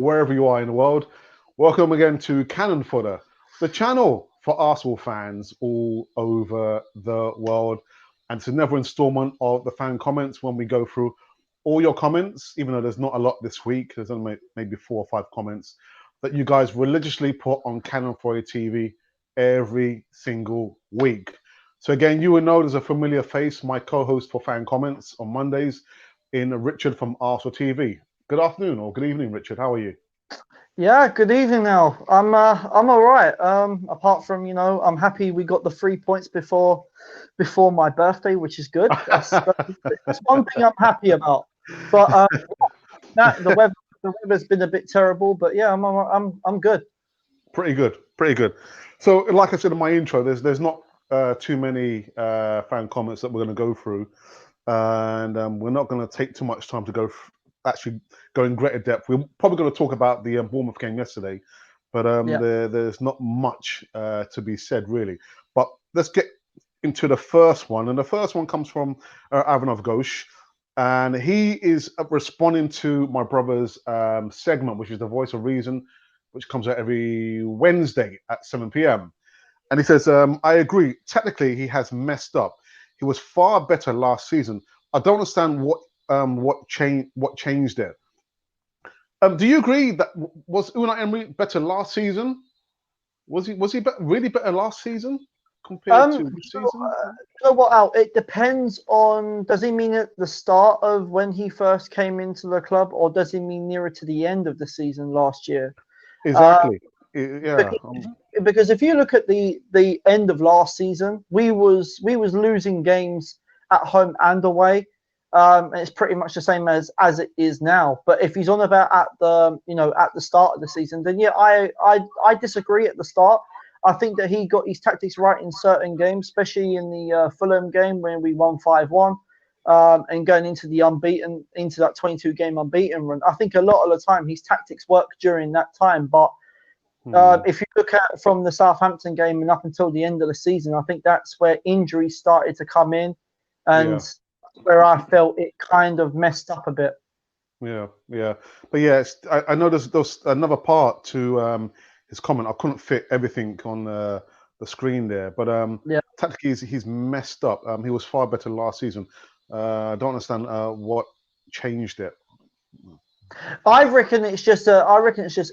wherever you are in the world. Welcome again to Cannon Fodder, the channel for Arsenal fans all over the world. And it's another installment of the fan comments when we go through all your comments, even though there's not a lot this week. There's only maybe 4 or 5 comments that you guys religiously put on Cannon Fodder TV every single week. So again, you will know there's a familiar face, my co-host for fan comments on Mondays, in Richard from Arsenal TV. Good afternoon or good evening, Richard. How are you? Yeah, good evening now. I'm all right. Apart from, I'm happy we got the 3 points before my birthday, which is good. That's one thing I'm happy about. But the weather's been a bit terrible, but yeah, I'm good. Pretty good, pretty good. So, like I said in my intro, there's not too many fan comments that we're going to go through, and we're not going to take too much time to actually go in greater depth. We're probably going to talk about the Bournemouth game yesterday, but there's not much to be said really. But let's get into the first one, and the first one comes from Avanov Ghosh, and he is responding to my brother's segment, which is the Voice of Reason, which comes out every Wednesday at 7 p.m. And he says, I agree. Technically, he has messed up. He was far better last season. I don't understand what changed there. Do you agree that was Unai Emery better last season? Was he really better last season compared to this season? You know what, Al? It depends on. Does he mean at the start of when he first came into the club, or does he mean nearer to the end of the season last year? Exactly. Yeah. Because if you look at the end of last season, we was losing games at home and away. And it's pretty much the same as it is now. But if he's on about at the start of the season, then yeah, I disagree at the start. I think that he got his tactics right in certain games, especially in the Fulham game when we won 5-1. And going into that 22 game unbeaten run, I think a lot of the time his tactics worked during that time. But if you look at from the Southampton game and up until the end of the season, I think that's where injuries started to come in, and where I felt it kind of messed up a bit. Yeah. But yeah, I know there's another part to his comment. I couldn't fit everything on the screen there, but tactically he's messed up. He was far better last season. I don't understand what changed it. I reckon it's just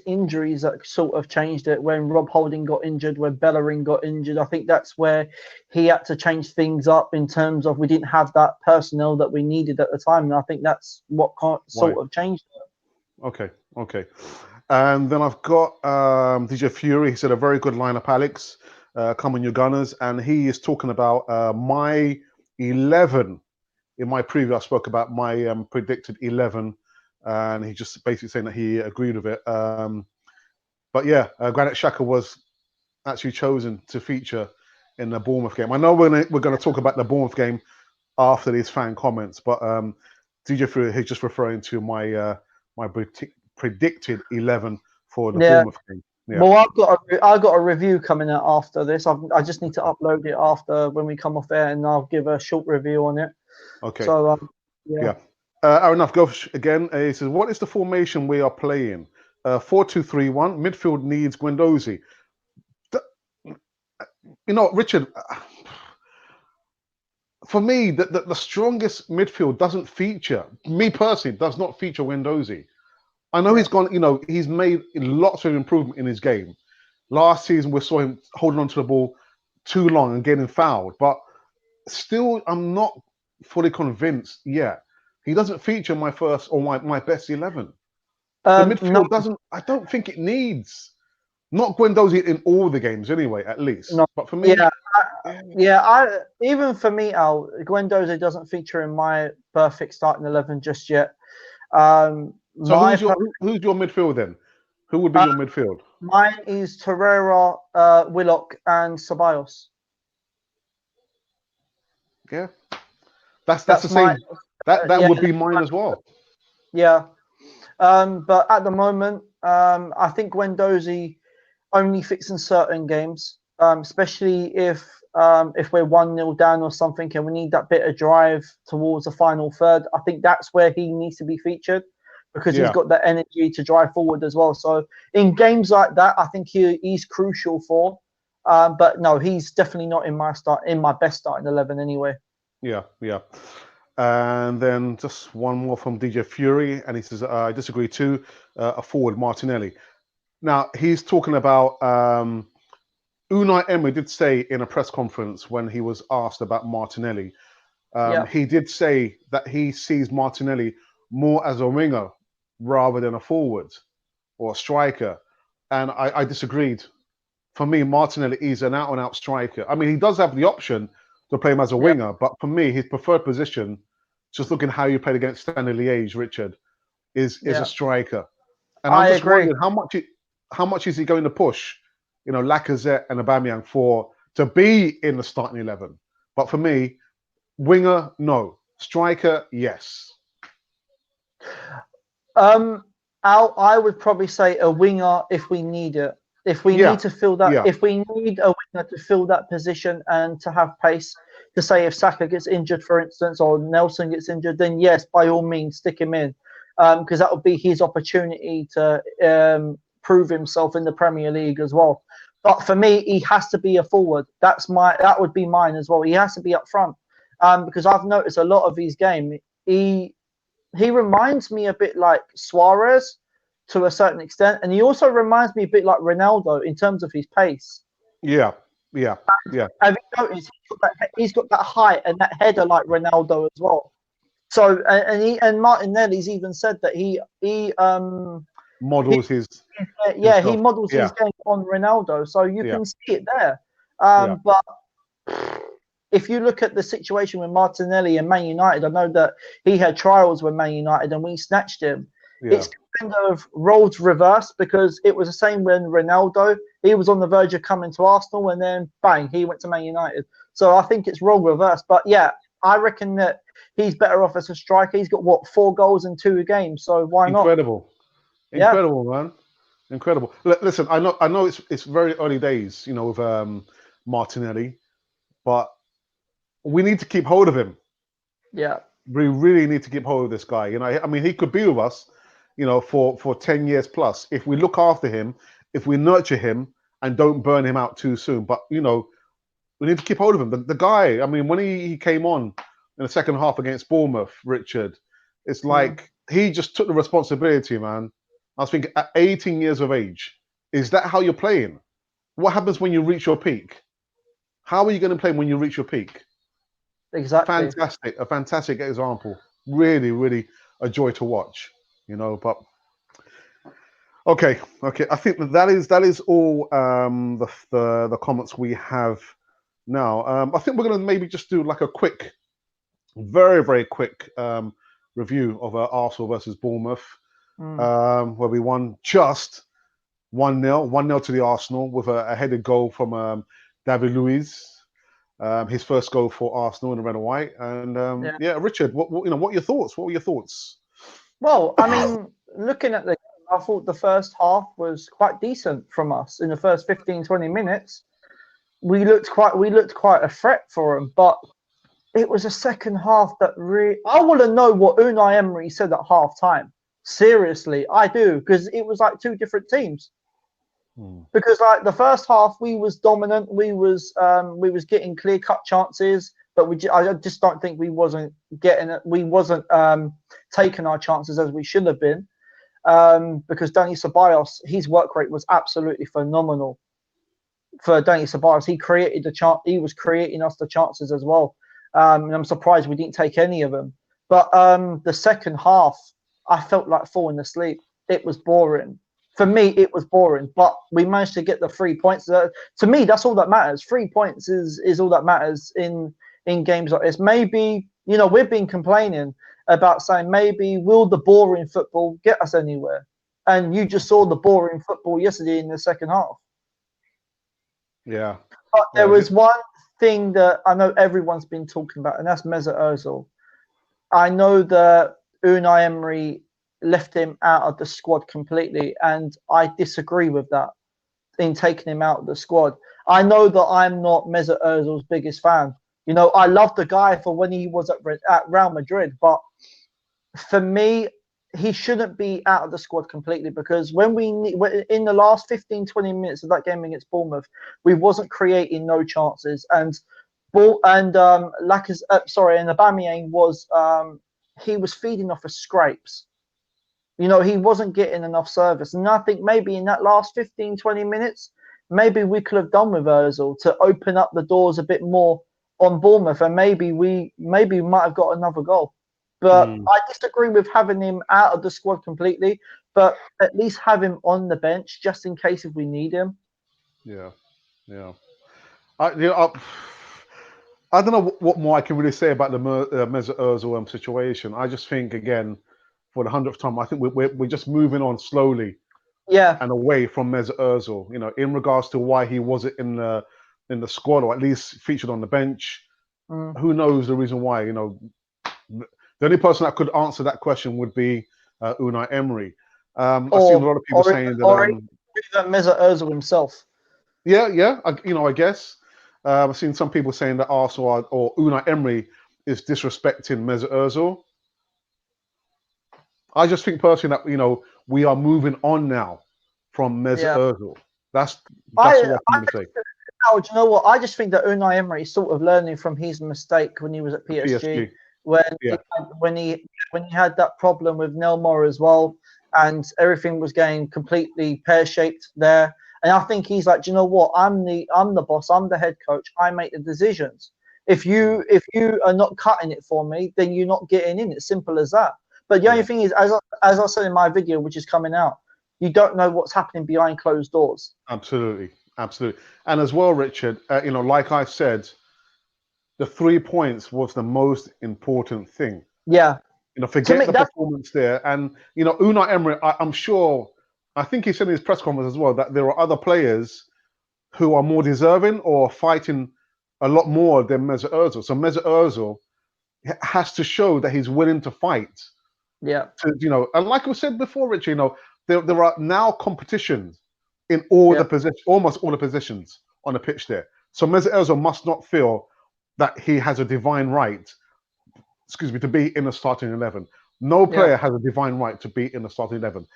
injuries that sort of changed it. When Rob Holding got injured, when Bellerin got injured, I think that's where he had to change things up in terms of we didn't have that personnel that we needed at the time, and I think that's what sort of changed it. Okay. And then I've got DJ Fury. He said a very good lineup, Alex. Come on, your Gunners. And he is talking about my 11. In my preview, I spoke about my predicted 11. And he's just basically saying that he agreed with it. But yeah, Granit Xhaka was actually chosen to feature in the Bournemouth game. I know we're going to talk about the Bournemouth game after these fan comments, but DJ Fury, he's just referring to my predicted 11 for the Bournemouth game. Yeah. Well, I've got a review coming out after this. I just need to upload it after when we come off air, and I'll give a short review on it. Okay. So Enough. Go again. He says, "What is the formation we are playing? 4-2-3-1. Midfield needs Guendouzi." Richard. For me, the strongest midfield doesn't feature. Me personally, does not feature Guendouzi. I know he's gone. He's made lots of improvement in his game. Last season, we saw him holding on to the ball too long and getting fouled, but still, I'm not fully convinced yet. He doesn't feature my first or my best 11. The midfield doesn't. I don't think it needs. Not Guendouzi in all the games, anyway. At least, but for me, even for me, Al, Guendouzi doesn't feature in my perfect starting 11 just yet. So who's your midfield then? Who would be your midfield? Mine is Torreira, Willock, and Ceballos. Yeah, that's the same. That would be mine as well. Yeah, but at the moment, I think Guendouzi only fits in certain games, especially if we're 1-0 down or something, and we need that bit of drive towards the final third. I think that's where he needs to be featured, because he's Yeah. got that energy to drive forward as well. So in games like that, I think he's crucial for. But no, he's definitely not in my best starting 11 anyway. Yeah, yeah. And then just one more from DJ Fury, and he says, I disagree too. A forward, Martinelli. Now, he's talking about Unai Emery did say in a press conference when he was asked about Martinelli, Yeah, he did say that he sees Martinelli more as a winger rather than a forward or a striker. And I disagreed. For me, Martinelli is an out-and-out striker. I mean, he does have the option to play him as a yeah, winger, but for me, his preferred position, just looking how you played against Stanley Liege, Richard, is a yeah. striker. And I'm I just agree. wondering how much is he going to push, Lacazette and Aubameyang to be in the starting 11? But for me, winger, no. Striker, yes. I would probably say a winger if we need it. If we Yeah, need to fill that, yeah, if we need a winger to fill that position and to have pace, to say if Saka gets injured, for instance, or Nelson gets injured, then yes, by all means, stick him in, because that would be his opportunity to prove himself in the Premier League as well. But for me, he has to be a forward. That would be mine as well. He has to be up front, because I've noticed a lot of his game. He reminds me a bit like Suarez to a certain extent, and he also reminds me a bit like Ronaldo in terms of his pace. yeah, yeah, yeah. Have you noticed he's got that height and that header like Ronaldo as well? So and Martinelli's even said that he Models he himself. models Yeah, his game on Ronaldo, so you yeah, can see it there. yeah, But if you look at the situation with Martinelli and Man United, I know that he had trials with Man United and we snatched him. yeah. It's kind of roles reversed, because it was the same when Ronaldo, he was on the verge of coming to Arsenal and then bang, he went to Man United. So I think it's role reversed. But yeah, I reckon that he's better off as a striker. He's got 4 goals in 2 games, so why not? Incredible, Yeah, incredible, man. Incredible. Listen, I know it's very early days, with Martinelli, but we need to keep hold of him. yeah, We really need to keep hold of this guy. I mean, he could be with us, for 10 years plus if we look after him, if we nurture him and don't burn him out too soon. But we need to keep hold of him. The guy, I mean, when he came on in the second half against Bournemouth, Richard, it's like he just took the responsibility, man. I was thinking, at 18 years of age, is that how you're playing? What happens when you reach your peak? How are you going to play when you reach your peak? exactly. A fantastic example. Really, really a joy to watch. But okay. I think that is all the comments we have now. I think we're going to maybe just do like a quick, very, very quick review of Arsenal versus Bournemouth, where we won just 1-0, 1-0 to the Arsenal with a headed goal from David Luiz. His first goal for Arsenal in the red and white. And yeah, Richard, what are your thoughts? What were your thoughts? Well, I mean, looking at the game, I thought the first half was quite decent from us. In the first 15, 20 minutes, we looked quite a threat for them. But it was a second half that really, I want to know what Unai Emery said at half time. Seriously, I do, because it was like 2 different teams. Because like the first half, we was dominant, we was getting clear cut chances, but I just don't think we wasn't getting it. We wasn't taking our chances as we should have been, because Dani Ceballos, his work rate was absolutely phenomenal. For Dani Ceballos, he created the chance. He was creating us the chances as well, and I'm surprised we didn't take any of them. But the second half, I felt like falling asleep. It was boring. For me, it was boring, but we managed to get the 3 points. To me, that's all that matters. 3 points is all that matters in games like this. Maybe, we've been complaining about saying maybe will the boring football get us anywhere? And you just saw the boring football yesterday in the second half. Yeah. But there was one thing that I know everyone's been talking about, and that's Mesut Ozil. I know that Unai Emery left him out of the squad completely, and I disagree with that in taking him out of the squad. I know that I'm not Mesut Ozil's biggest fan. I love the guy for when he was at Real Madrid, but for me, he shouldn't be out of the squad completely, because when in the last 15-20 minutes of that game against Bournemouth, we wasn't creating no chances, and Aubameyang was he was feeding off of scrapes. He wasn't getting enough service, and I think maybe in that last 15-20 minutes, maybe we could have done with Ozil to open up the doors a bit more on Bournemouth, and maybe we might have got another goal. But I disagree with having him out of the squad completely, but at least have him on the bench just in case if we need him. Yeah. I don't know what more I can really say about the Mesut Ozil situation. I just think, again, for the 100th time, I think we're just moving on slowly, and away from Mesut Ozil. In regards to why he wasn't in the squad, or at least featured on the bench. Who knows the reason why? The only person that could answer that question would be Unai Emery. I've seen a lot of people saying that. Or even Mesut Ozil himself. Yeah. I guess I've seen some people saying that Arsenal or Unai Emery is disrespecting Mesut Ozil. I just think personally that we are moving on now from Mesut Ozil. That's what I'm going to say. Do you know what? I just think that Unai Emery is sort of learning from his mistake when he was at PSG. When he had that problem with Neymar as well, and everything was going completely pear-shaped there. And I think he's like, do you know what? I'm the boss. I'm the head coach. I make the decisions. If you are not cutting it for me, then you're not getting in. It's simple as that. But the only thing is, as I said in my video, which is coming out, you don't know what's happening behind closed doors. Absolutely. And as well, Richard, like I said, the 3 points was the most important thing. Yeah. Forget the performance there. And, Unai Emery, I'm sure, I think he said in his press conference as well, that there are other players who are more deserving or fighting a lot more than Mesut Ozil. So Mesut Ozil has to show that he's willing to fight. Yeah. And like we said before, Rich, there are now competitions in all the positions, almost all the positions on the pitch there. So Mesut Ozil must not feel that he has a divine right, to be in the starting 11. No player has a divine right to be in the starting 11.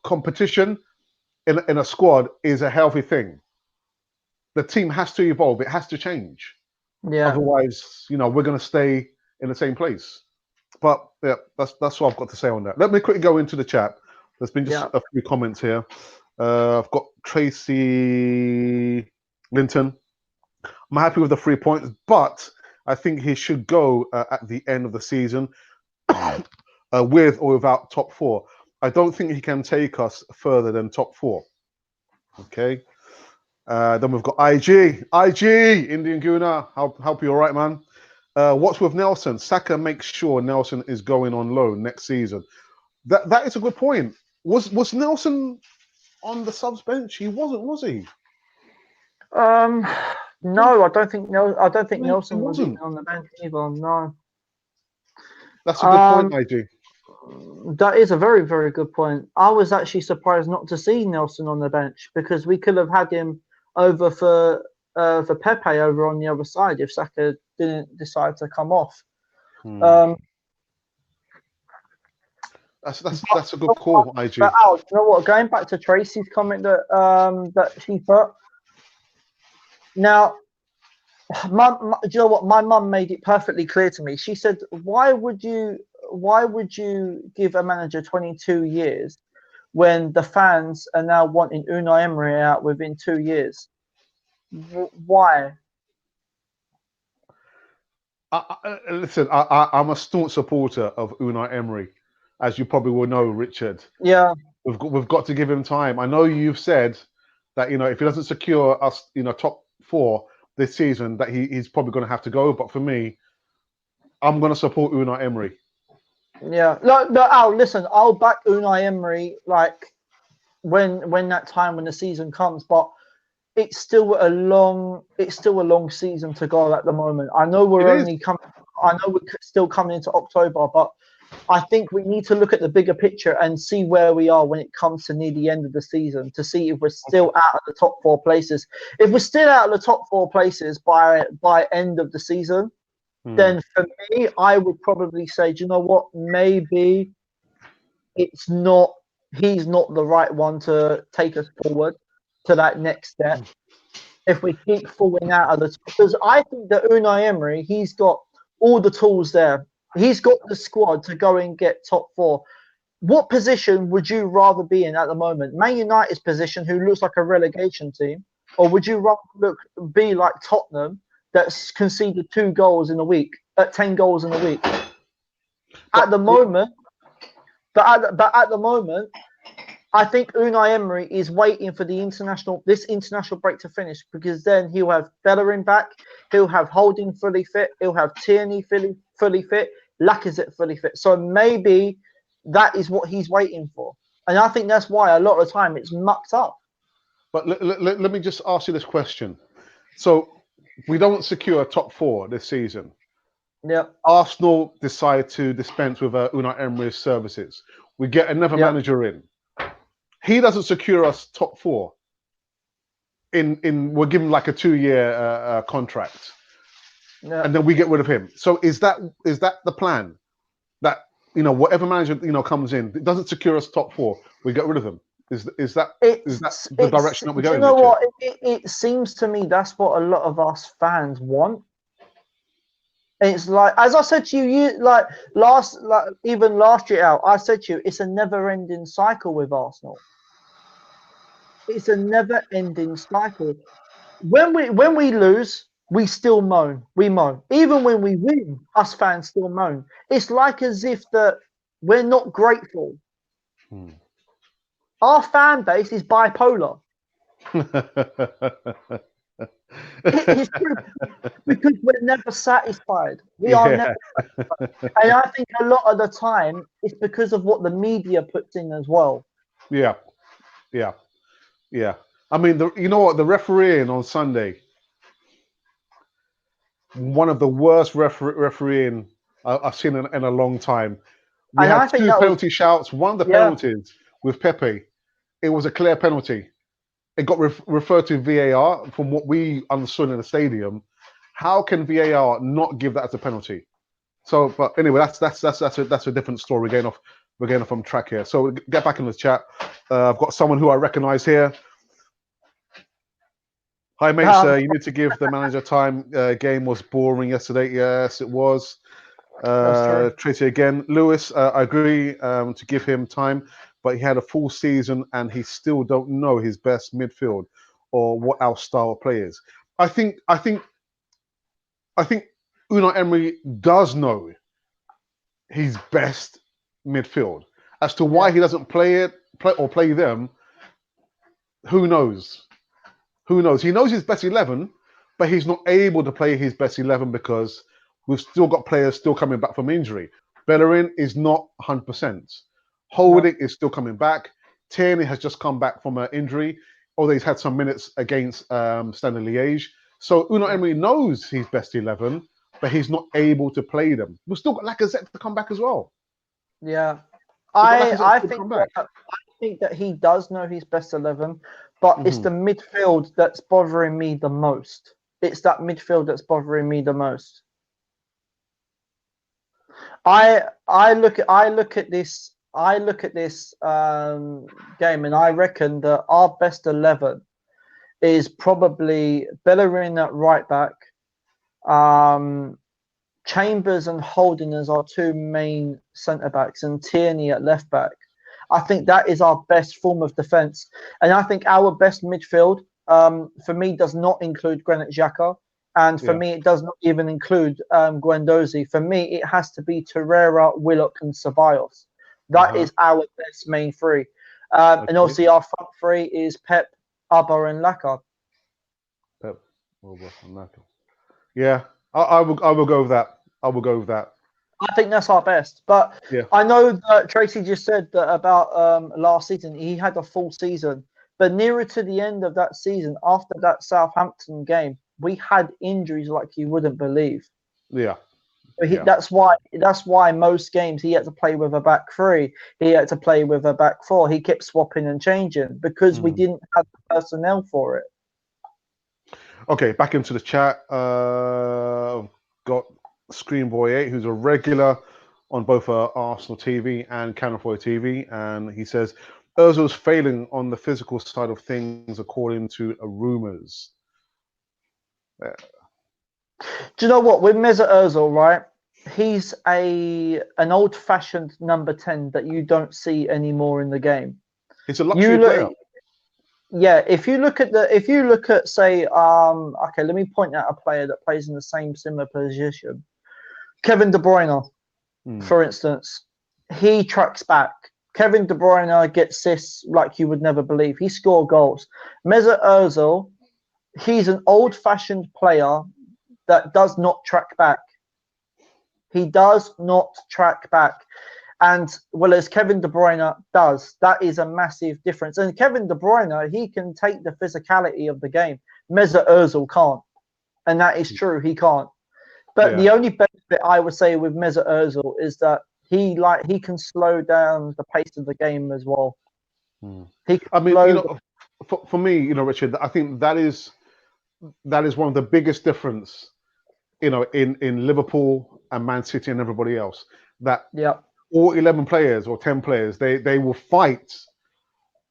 Competition in a squad is a healthy thing. The team has to evolve. It has to change. Yeah. Otherwise, we're going to stay in the same place. But yeah, that's what I've got to say on that. Let me quickly go into the chat. There's been just a few comments here. I've got Tracy Linton. I'm happy with the 3 points, but I think he should go at the end of the season with or without top 4. I don't think he can take us further than top 4. Okay. Then we've got IG, Indian Guna. Help you all right, man. What's with Nelson? Saka makes sure Nelson is going on loan next season. That is a good point. Was Nelson on the subs bench? He wasn't, was he? No, I don't think Nelson was even on the bench either. No. That's a good point, IG. That is a very, very good point. I was actually surprised not to see Nelson on the bench, because we could have had him over for Pepe over on the other side if Saka didn't decide to come off. That's a good call, IG. But Al, you know what? Going back to Tracy's comment that she put. Now, do you know what? My mum made it perfectly clear to me. She said, "Why would you give a manager 22 years when the fans are now wanting Unai Emery out within 2 years? Why?" Listen, I'm a staunch supporter of Unai Emery, as you probably will know, Richard. Yeah. We've got to give him time. I know you've said that if he doesn't secure us, top 4 this season, that he's probably going to have to go. But for me, I'm going to support Unai Emery. Yeah. No, Al, listen, I'll back Unai Emery when the season comes, but it's still a long season to go at the moment. I know we're still coming into October, but I think we need to look at the bigger picture and see where we are when it comes to near the end of the season, to see if we're still out of the top 4 places. If we're still out of the top 4 places by end of the season, then for me, I would probably say, do you know what? Maybe it's not. He's not the right one to take us forward to that next step. If we keep falling out of the, because I think that Unai Emery, he's got all the tools there. He's got the squad to go and get top four. What position would you rather be in at the moment? Man United's position, who looks like a relegation team, or would you rather be like Tottenham, that's conceded 2 goals in a week, 10 goals in a week? At the moment, but at the moment, I think Unai Emery is waiting for this international break to finish, because then he'll have Bellerin back, he'll have Holding fully fit, he'll have Tierney fully fit, Lacazette fully fit. So maybe that is what he's waiting for, and I think that's why a lot of the time it's mucked up. But let me just ask you this question: so we don't secure a top 4 this season. Yeah. Arsenal decide to dispense with Unai Emery's services. We get another manager in. He doesn't secure us top 4. We'll give him like a 2-year contract, and then we get rid of him. So is that the plan? That whatever manager comes in, it doesn't secure us top 4. We get rid of him. Is that the direction that we're going? You know what? It seems to me that's what a lot of us fans want. It's like, as I said to you, even last year out, I said to you, it's a never-ending cycle with Arsenal. It's a never-ending cycle. When we lose, we still moan. We moan. Even when we win, us fans still moan. It's like as if that we're not grateful. Our fan base is bipolar. It's true, because we're never satisfied. We are never satisfied. And I think a lot of the time it's because of what the media puts in as well. Yeah. I mean, you know what? The refereeing on Sunday, one of the worst refereeing I've seen in a long time. We had 2 penalty shouts. One of the penalties with Pepe, it was a clear penalty. It got referred to VAR from what we understood in the stadium. How can VAR not give that as a penalty? So, but anyway, that's a different story. We're getting off from track here. So get back in the chat. I've got someone who I recognise here. Hi, mates. You need to give the manager time. Game was boring yesterday. Yes, it was. Tracy again. Lewis, I agree to give him time, but he had a full season and he still don't know his best midfield or what our style of play is. I think Unai Emery does know his best midfield. As to why he doesn't play them, who knows? Who knows? He knows his best 11, but he's not able to play his best 11 because we've still got players still coming back from injury. Bellerin is not 100%. Holding is still coming back. Tierney has just come back from an injury, although he's had some minutes against Standard Liège. So Unai Emery knows his best 11, but he's not able to play them. We've still got Lacazette to come back as well. Yeah. I think that he does know his best 11, but it's the midfield that's bothering me the most. It's that midfield that's bothering me the most. I look at this game, and I reckon that our best 11 is probably Bellerin at right back, Chambers and Holding as our 2 main centre backs, and Tierney at left back. I think that is our best form of defence, and I think our best midfield, for me, does not include Granit Xhaka, and for me, it does not even include Guendouzi. For me, it has to be Torreira, Willock, and Ceballos. That is our best main 3, and obviously our front 3 is Pep, Abba, and Laka. Pep, Abba, and Laka. Yeah, I will go with that. I will go with that. I think that's our best. But I know that Tracy just said that about last season, he had a full season. But nearer to the end of that season, after that Southampton game, we had injuries like you wouldn't believe. Yeah. That's why most games he had to play with a back 3. He had to play with a back 4. He kept swapping and changing because we didn't have the personnel for it. Okay, back into the chat. Got Screenboy 8, who's a regular. on both Arsenal TV and Canafoy TV, and he says Ozil's failing on the physical side of things according to rumours. Do you know what? With Mesut Ozil, right? He's an old-fashioned number 10 that you don't see anymore in the game. He's a luxury player. Yeah, if you look at say, okay, let me point out a player that plays in the similar position. Kevin De Bruyne, for instance, he tracks back. Kevin De Bruyne gets assists like you would never believe. He scored goals. Mesut Ozil, he's an old-fashioned player that does not track back. He does not track back. And well, as Kevin De Bruyne does, that is a massive difference. And Kevin De Bruyne, he can take the physicality of the game. Mesut Ozil can't. And that is true, he can't. But the only benefit I would say with Mesut Ozil is that he can slow down the pace of the game as well. He can for me, Richard, I think that is one of the biggest difference, in Liverpool and Man City and everybody else. That all 11 players or 10 players, they will fight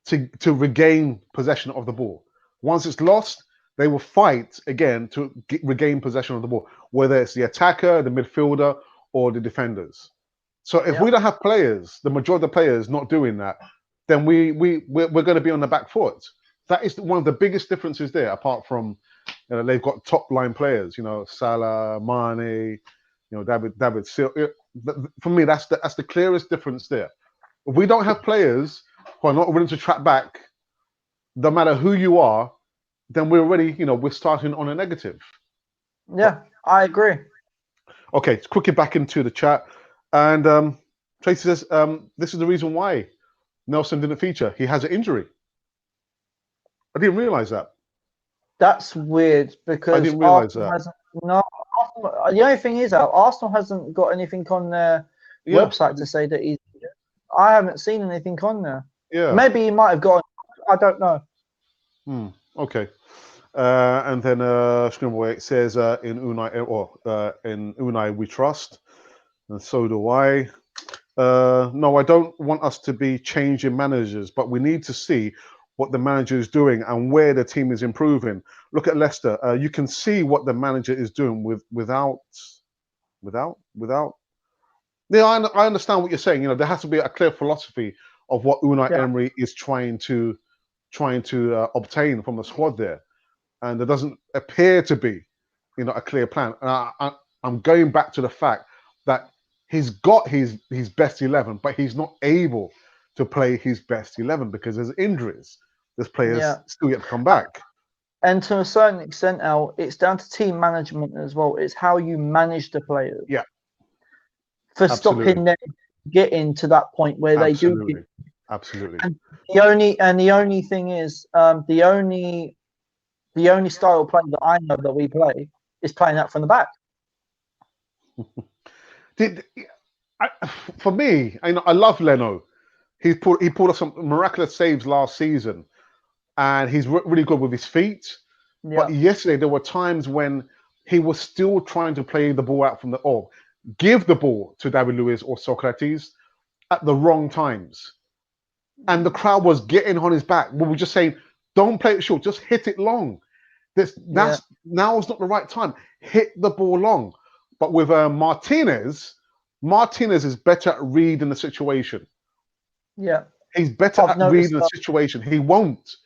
to regain possession of the ball. Once it's lost, they will fight again to regain possession of the ball, whether it's the attacker, the midfielder, or the defenders. So if we don't have players, the majority of the players not doing that, then we're going to be on the back foot. That is one of the biggest differences there, apart from they've got top line players, Salah, Mane, David Silva. For me, that's the clearest difference there. If we don't have players who are not willing to track back, no matter who you are, then we're already, we're starting on a negative. Yeah, I agree. Okay, let's quickly back into the chat. And Tracy says, this is the reason why Nelson didn't feature. He has an injury. I didn't realize that. That's weird because I didn't realize that. Arsenal, the only thing is, Arsenal hasn't got anything on their website to say that he's. I haven't seen anything on there. Yeah. Maybe he might have gone. I don't know. Okay. And then Scrimway says in Unai we trust, and so do I. No, I don't want us to be changing managers, but we need to see what the manager is doing and where the team is improving. Look at Leicester. You can see what the manager is doing without. Yeah, I understand what you're saying. There has to be a clear philosophy of what Unai Emery is trying to obtain from the squad there, and there doesn't appear to be, a clear plan. And I'm going back to the fact that he's got his best 11, but he's not able to play his best 11 because there's injuries. There's players still yet to come back. And to a certain extent, Al, it's down to team management as well. It's how you manage the players. Yeah. For stopping them getting to that point where they do. Absolutely. And the only thing is, the only style of play that I know that we play is playing out from the back. For me, I love Leno. He pulled off some miraculous saves last season, and he's really good with his feet. Yeah. But yesterday there were times when he was still trying to play the ball out from give the ball to David Luiz or Socrates at the wrong times, and the crowd was getting on his back. We were just saying, "Don't play it short, just hit it long." Now is not the right time. Hit the ball long. But with Martinez is better at reading the situation. Yeah. He's better at reading the situation. He won't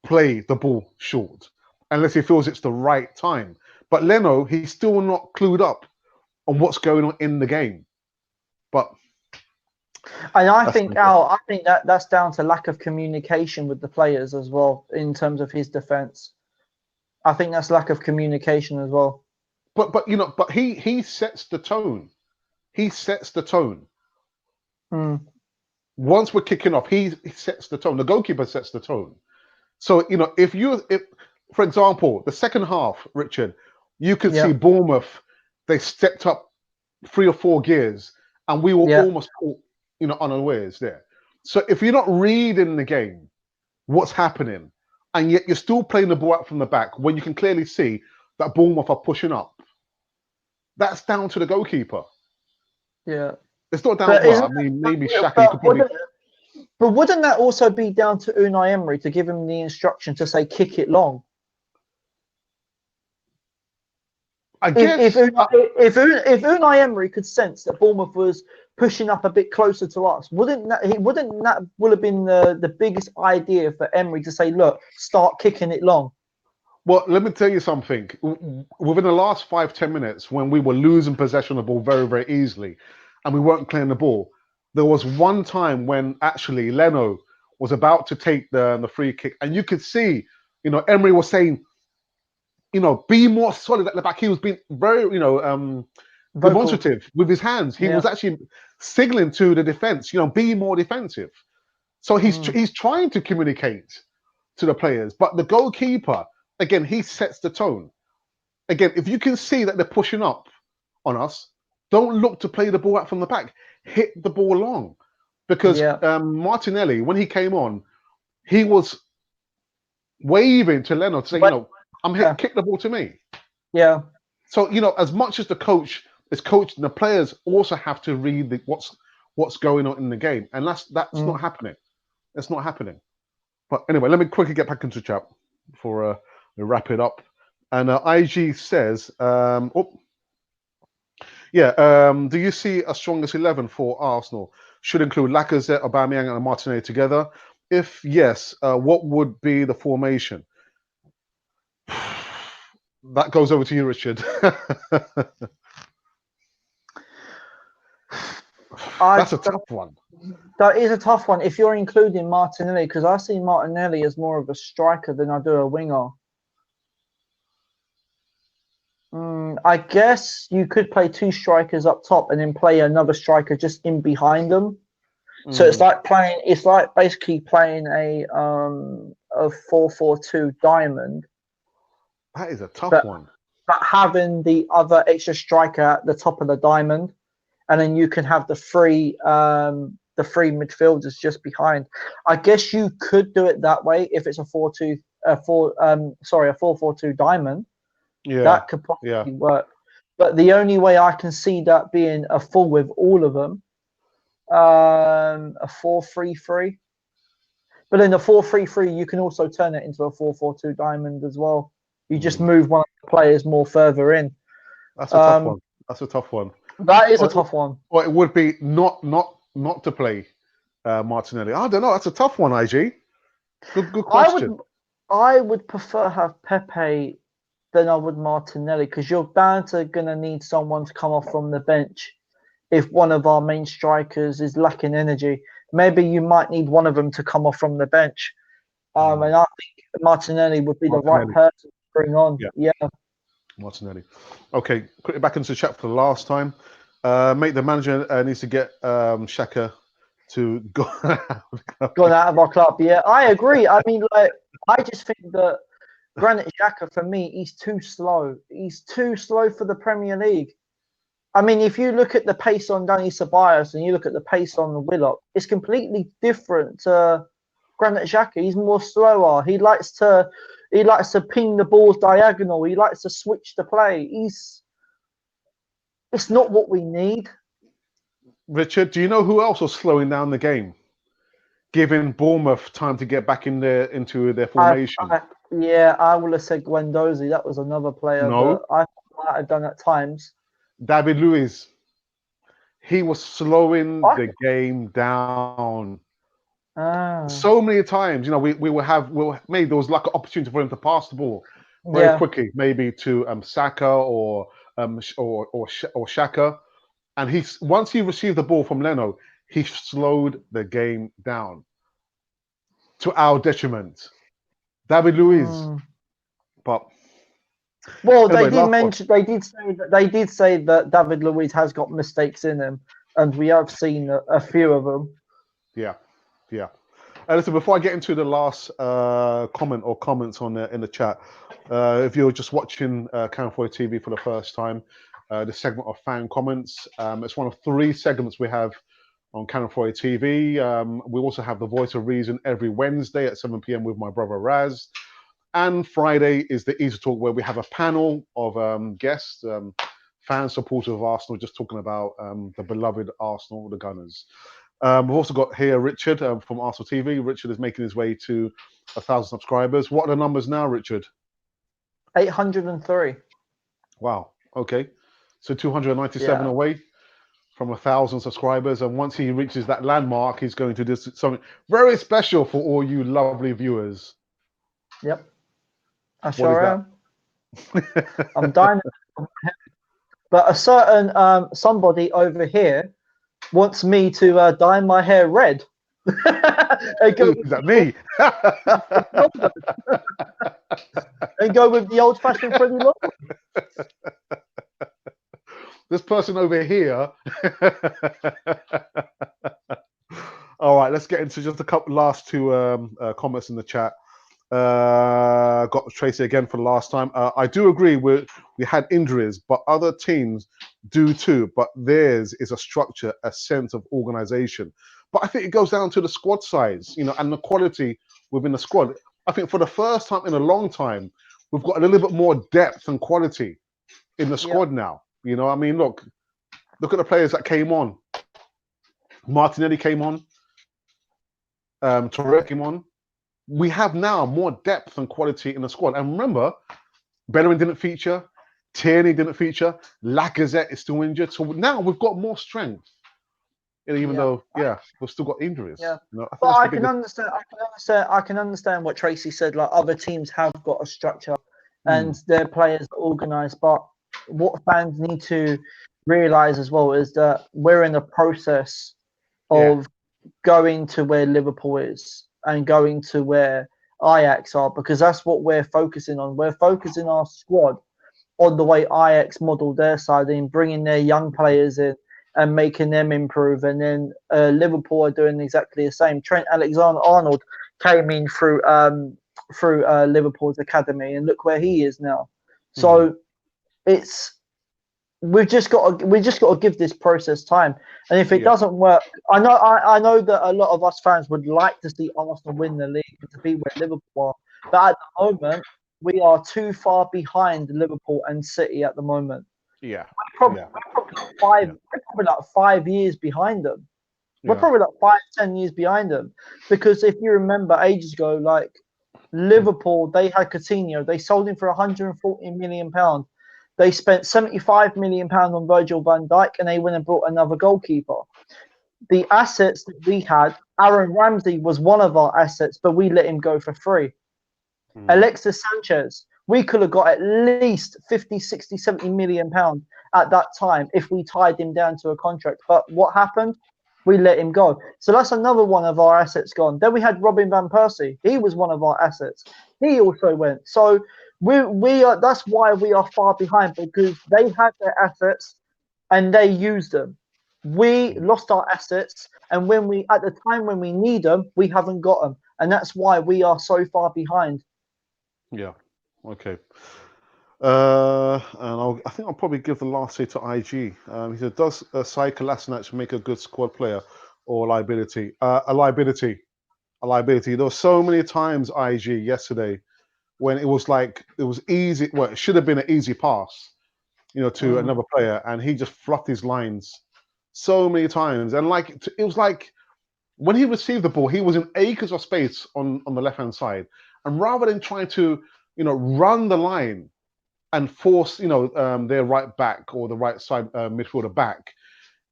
play the ball short unless he feels it's the right time. But Leno, he's still not clued up on what's going on in the game. But and I think that's down to lack of communication with the players as well in terms of his defense. I think that's lack of communication as well. But he sets the tone. He sets the tone. Once we're kicking off, he sets the tone. The goalkeeper sets the tone. So if for example, the second half, Richard, you could see Bournemouth. They stepped up 3 or 4 gears, and we were almost caught, unawares there. So if you're not reading the game, what's happening, and yet you're still playing the ball out from the back when you can clearly see that Bournemouth are pushing up, that's down to the goalkeeper. Yeah. It's not down. But Well, isn't I mean, but, maybe Shaka. You but could probably. wouldn't that also be down to Unai Emery to give him the instruction to say kick it long? I If guess. Unai Emery could sense that Bournemouth was pushing up a bit closer to us, wouldn't that would have been the biggest idea for Emery to say, look, start kicking it long? Well, let me tell you something. Within the last 5-10 minutes, when we were losing possession of the ball very, very easily, and we weren't clearing the ball, there was one time when actually Leno was about to take the free kick, and you could see, Emery was saying, be more solid at the back. He was being very, Vocal. demonstrative with his hands. He Yeah. was actually signaling to the defense, be more defensive. So he's trying to communicate to the players, but the goalkeeper, again, he sets the tone. Again, if you can see that they're pushing up on us, don't look to play the ball out from the back. Hit the ball long, because Martinelli, when he came on, he was waving to Leno to say, I'm hit, kick the ball to me. Yeah. So, as much as the coach is coaching, the players also have to read what's going on in the game. And that's not happening. It's not happening. But anyway, let me quickly get back into the chat before we wrap it up. And IG says, do you see a strongest 11 for Arsenal? Should include Lacazette, Aubameyang, and Martinelli together? If yes, what would be the formation? That goes over to you, Richard. That's a tough one. That is a tough one if you're including Martinelli, because I see Martinelli as more of a striker than I do a winger. I guess you could play two strikers up top and then play another striker just in behind them. So it's like basically playing a 4-4-2 diamond. That is a tough one. But having the other extra striker at the top of the diamond, and then you can have the three midfielders just behind. I guess you could do it that way if it's a 4-4-2 diamond. Yeah, that could possibly work. But the only way I can see that being a full with all of them, a 4-3-3. But in the 4-3-3, you can also turn it into a 4-4-2 diamond as well. You just move one of the players more further in. That's a tough one. That's a tough one. That is a tough one. Well, it would be not to play Martinelli. I don't know. That's a tough one, IG. Good question. I would prefer have Pepe than I would Martinelli, because you're bound to going to need someone to come off from the bench if one of our main strikers is lacking energy. Maybe you might need one of them to come off from the bench. And I think Martinelli would be the right person to bring on. Yeah. Martinelli. Okay, quickly back into the chat for the last time. Mate, the manager needs to get Shaka to go Gone out of our club. Yeah, I agree. I mean, I just think that Granit Xhaka, for me, he's too slow. He's too slow for the Premier League. I mean, if you look at the pace on Dani Ceballos and you look at the pace on Willock, it's completely different to Granit Xhaka. He's more slower. He likes to ping the balls diagonal. He likes to switch the play. It's not what we need. Richard, do you know who else was slowing down the game, giving Bournemouth time to get back into their formation? I would have said Guendouzi. That was another player that I might have done at times. David Luiz. He was slowing the game down. So many times, maybe there was like an opportunity for him to pass the ball very quickly, maybe to Saka or Shaka, and once he received the ball from Leno, he slowed the game down to our detriment. David Luiz, but anyway, they did say that David Luiz has got mistakes in him, and we have seen a few of them. Yeah. Listen, before I get into the last comment or comments in the chat, if you're just watching Canfoy TV for the first time, the segment of fan comments, it's one of 3 segments we have on Canfoy TV. We also have the Voice of Reason every Wednesday at 7 p.m. with my brother Raz. And Friday is the Easy Talk, where we have a panel of guests, fan supporter of Arsenal, just talking about the beloved Arsenal, the Gunners. We've also got here Richard from Arsenal TV. Richard is making his way to 1,000 subscribers. What are the numbers now, Richard? 803. Wow. Okay. So 297 away from 1,000 subscribers. And once he reaches that landmark, he's going to do something very special for all you lovely viewers. Yep. I What sure is am. I'm dying. But a certain somebody over here wants me to dye my hair red. Is that me? And go with the old-fashioned Freddie Long. This person over here. All right, let's get into just a couple last two comments in the chat. Got Tracy again for the last time. I do agree we had injuries, but other teams do too. But theirs is a structure, a sense of organization. But I think it goes down to the squad size, and the quality within the squad. I think for the first time in a long time, we've got a little bit more depth and quality in the squad now. I mean, look at the players that came on. Martinelli came on. Torre came on. We have now more depth and quality in the squad. And remember, Bellerin didn't feature. Tierney didn't feature. Lacazette is still injured. So now we've got more strength. Even though, we've still got injuries. Yeah. But I can understand. I can understand what Tracy said. Like, other teams have got a structure and their players are organised. But what fans need to realise as well is that we're in a process of going to where Liverpool is and going to where Ajax are, because that's what we're focusing on. We're focusing our squad on the way Ajax modelled their side in, bringing their young players in and making them improve. And then Liverpool are doing exactly the same. Trent Alexander-Arnold came in through Liverpool's academy, and look where he is now. So we've just got to give this process time. And if it doesn't work, I know that a lot of us fans would like to see Arsenal win the league and to be where Liverpool are, but at the moment we are too far behind Liverpool and City at the moment. Yeah, we're probably like 5 years behind them. We're probably like 5-10 years behind them, because if you remember ages ago, like Liverpool, they had Coutinho, they sold him for £140 million. They spent £75 million on Virgil van Dijk, and they went and brought another goalkeeper. The assets that we had, Aaron Ramsey was one of our assets, but we let him go for free. Alexis Sanchez, we could have got at least 50, 60, 70 million pounds at that time if we tied him down to a contract. But what happened? We let him go. So that's another one of our assets gone. Then we had Robin van Persie. He was one of our assets. He also went. So we are. That's why we are far behind, because they had their assets and they used them. We lost our assets, and at the time when we need them, we haven't got them, and that's why we are so far behind. Yeah. Okay. And I think I'll probably give the last say to IG. He said, "Does Sai Kolasinac make a good squad player or liability? A liability. There were so many times, IG, yesterday when it was easy. Well, it should have been an easy pass, to another player, and he just fluffed his lines so many times. And it was like when he received the ball, he was in acres of space on the left hand side, and rather than trying to run the line and force their right back or the right side midfielder back,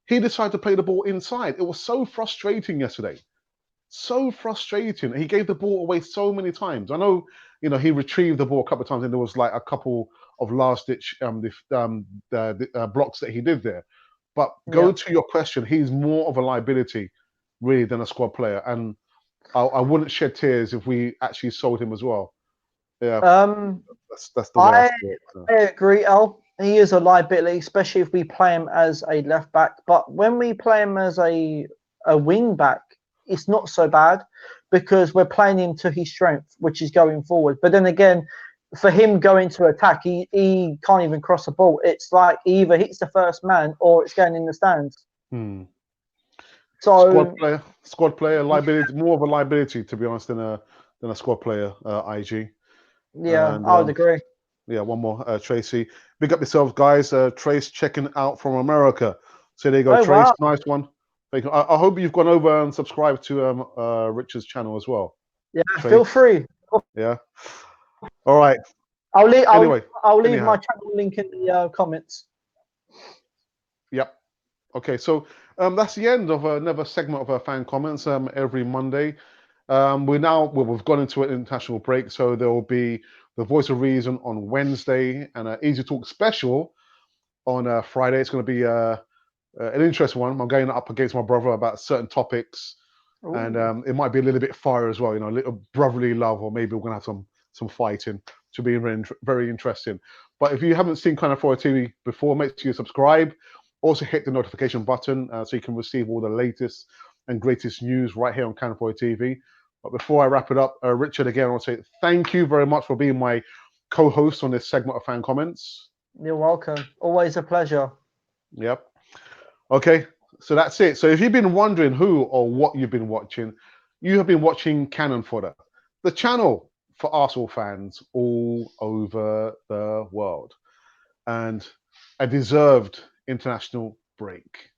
he decided to play the ball inside. It was so frustrating yesterday. So frustrating. He gave the ball away so many times. I know, he retrieved the ball a couple of times, and there was like a couple of last-ditch blocks that he did there. But going to your question, he's more of a liability, really, than a squad player. And I wouldn't shed tears if we actually sold him as well. Yeah, that's the way I see it. I agree, Al. He is a liability, especially if we play him as a left back. But when we play him as a wing back, it's not so bad, because we're playing him to his strength, which is going forward. But then again, for him going to attack, he can't even cross the ball. It's like he either hits the first man or it's going in the stands. So squad player, liability, more of a liability, to be honest, than a squad player. IG. Yeah, I would agree. Yeah, one more, Tracy. Big up yourselves, guys. Trace checking out from America. So there you go, Oh Trace. wow! Nice one. Thank you. I hope you've gone over and subscribed to Richard's channel as well. Yeah, Trace. feel free. Yeah. All right. I'll leave. Anyway. I'll leave my Anyhow. channel link in the comments. Yep. Okay. So that's the end of another segment of our fan comments. Every Monday. We've gone into an international break, so there will be the Voice of Reason on Wednesday and an Easy Talk special on Friday. It's going to be an interesting one. I'm going up against my brother about certain topics, and Ooh. it might be a little bit fire as well. You know, a little brotherly love, or maybe we're going to have some fighting to be very interesting. But if you haven't seen Kind of For TV before, make sure you subscribe. Also hit the notification button so you can receive all the latest and greatest news right here on Kind of For TV. But before I wrap it up, Richard, again, I want to say thank you very much for being my co-host on this segment of fan comments. You're welcome. Always a pleasure. Yep. Okay, so that's it. So if you've been wondering who or what you've been watching, you have been watching Cannon Fodder, the channel for Arsenal fans all over the world, and a deserved international break.